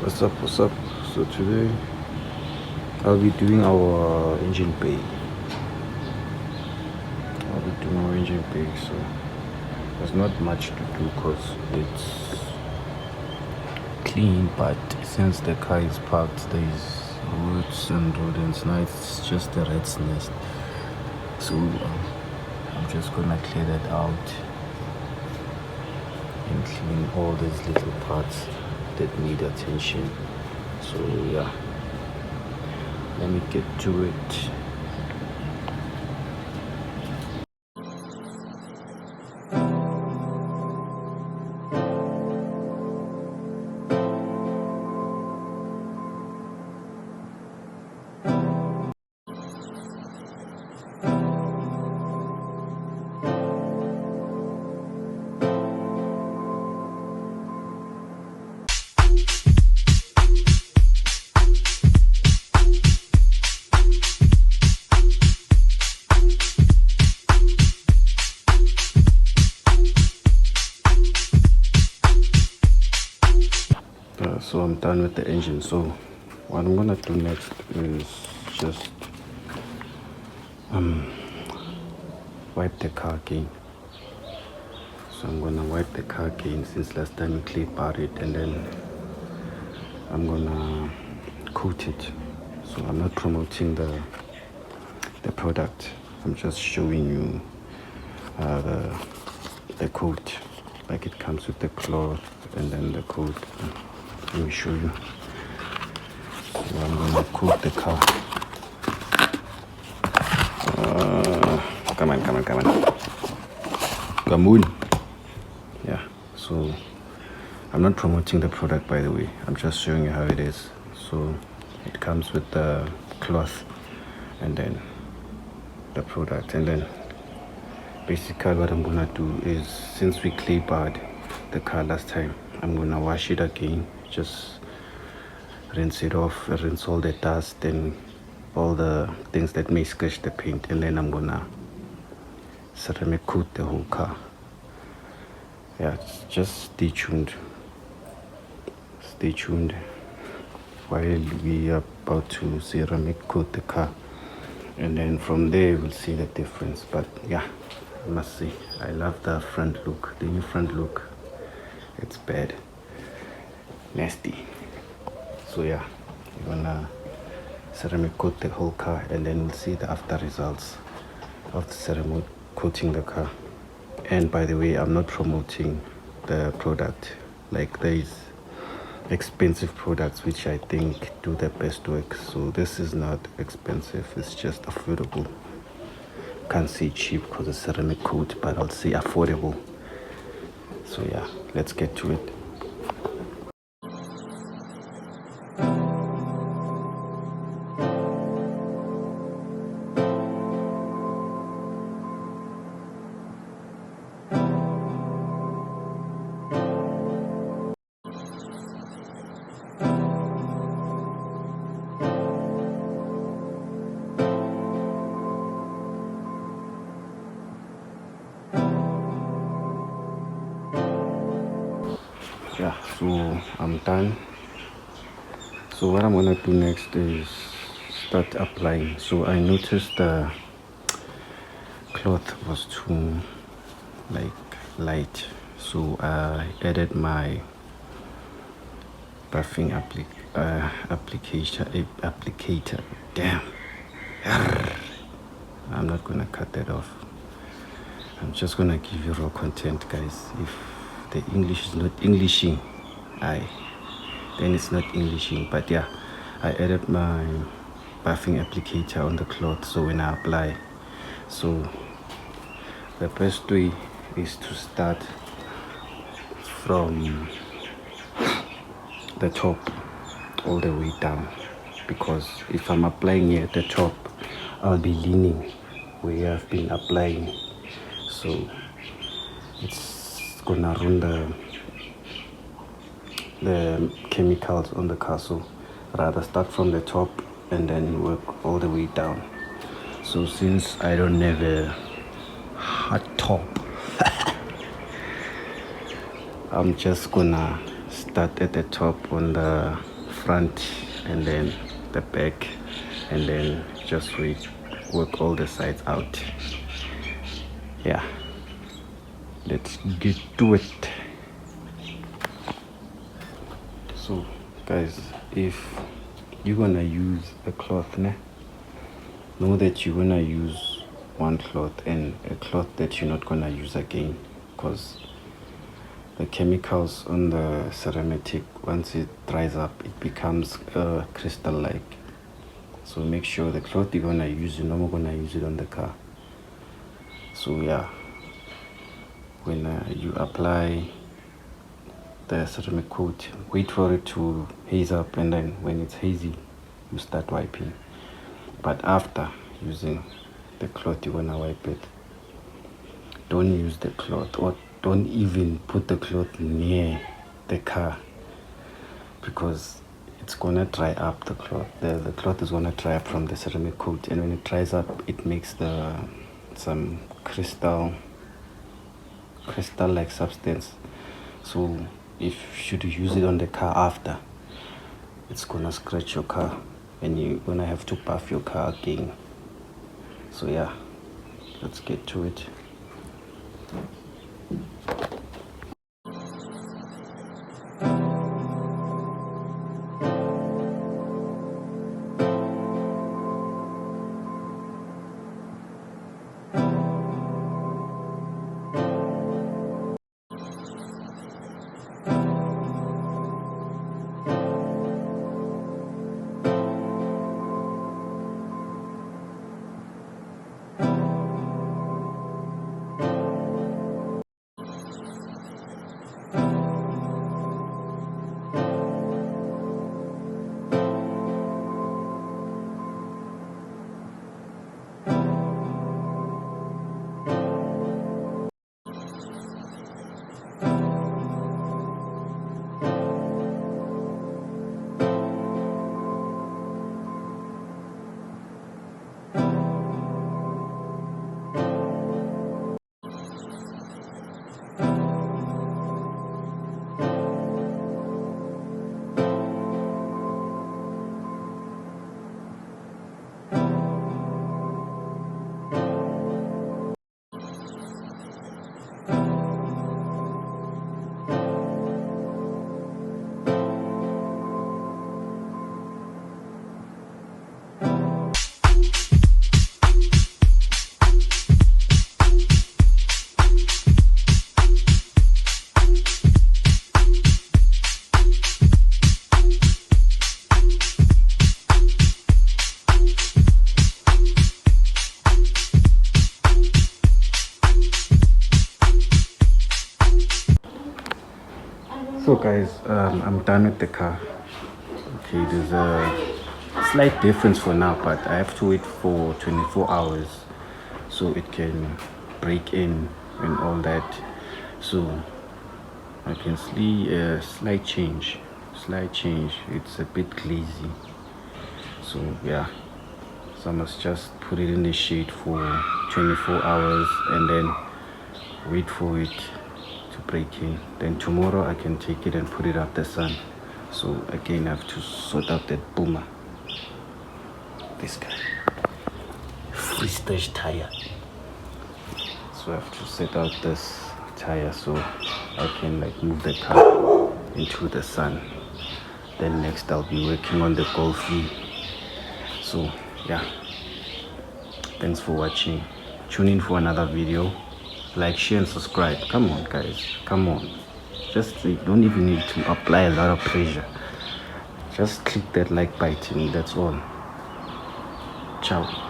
What's up, what's up? So today I'll be doing our engine bay. So there's not much to do because it's clean, but since the car is parked, there's roots and rodents. Now it's just a rat's nest. So I'm just gonna clear that out and clean all these little parts that need attention. So yeah, let me get to it. So I'm done with the engine. So what I'm gonna do next is just wipe the car again. So I'm gonna wipe the car again since last time we cleaned about it, and then I'm gonna coat it. So I'm not promoting the product. I'm just showing you the coat. Like it comes with the cloth and then the coat. Let me show you. So I'm gonna coat the car. Come on. Come on. Yeah, so I'm not promoting the product, by the way. I'm just showing you how it is. So it comes with the cloth and then the product, and then basically what I'm gonna do is, since we clay barred the car last time, I'm gonna wash it again, just rinse it off, rinse all the dust and all the things that may scratch the paint, and then I'm gonna ceramic coat the whole car. Yeah, just stay tuned while we are about to ceramic coat the car, and then from there we'll see the difference. But yeah, I must say I love the front look, the new front look. It's bad, nasty. So yeah, we're gonna ceramic coat the whole car, and then we'll see the after results of the ceramic coating the car. And by the way, I'm not promoting the product. Like, there is expensive products which I think do the best work. So this is not expensive, it's just affordable. Can't say cheap because it's ceramic coat, but I'll say affordable. So yeah, let's get to it. Yeah, so I'm done. So what I'm gonna do next is start applying. So I noticed the cloth was too light, so I added my buffing applicator. Damn, I'm not gonna cut that off. I'm just gonna give you raw content, guys. If the English is not Englishing, then it's not Englishing. But yeah, I added my buffing applicator on the cloth, so when I apply, so the best way is to start from the top all the way down, because if I'm applying here at the top, I'll be leaning where I've been applying, so it's gonna ruin the chemicals on the car. So rather start from the top and then work all the way down. So since I don't have a hard top, I'm just gonna start at the top on the front and then the back, and then just work all the sides out. Yeah, let's get to it. So guys, if you're gonna use a cloth, know that you're gonna use one cloth and a cloth that you're not gonna use again, because the chemicals on the ceramic, once it dries up, it becomes crystal like. So make sure the cloth you're gonna use, you're not gonna use it on the car. So yeah, when you apply the ceramic coat, wait for it to haze up, and then when it's hazy, you start wiping. But after using the cloth, you're gonna wipe it. Don't use the cloth, or don't even put the cloth near the car, because it's gonna dry up. The cloth is gonna dry up from the ceramic coat, and when it dries up, it makes some crystal like substance. So if should you use it on the car after, it's gonna scratch your car and you're gonna have to buff your car again. So yeah, let's get to it. So guys, I'm done with the car. Okay, there's a slight difference for now, but I have to wait for 24 hours so it can break in and all that. So I can see a slight change. It's a bit glazy. So yeah, so I must just put it in the shade for 24 hours and then wait for it to break in. Then tomorrow I can take it and put it out the sun. So again, I have to sort out that boomer. This guy, free stage tire. So I have to set out this tire so I can like move the car into the sun. Then next I'll be working on the Golfy. So yeah, thanks for watching. Tune in for another video. Like, share and subscribe. Come on guys, come on. Just you don't even need to apply a lot of pressure. Just click that like button, that's all. Ciao.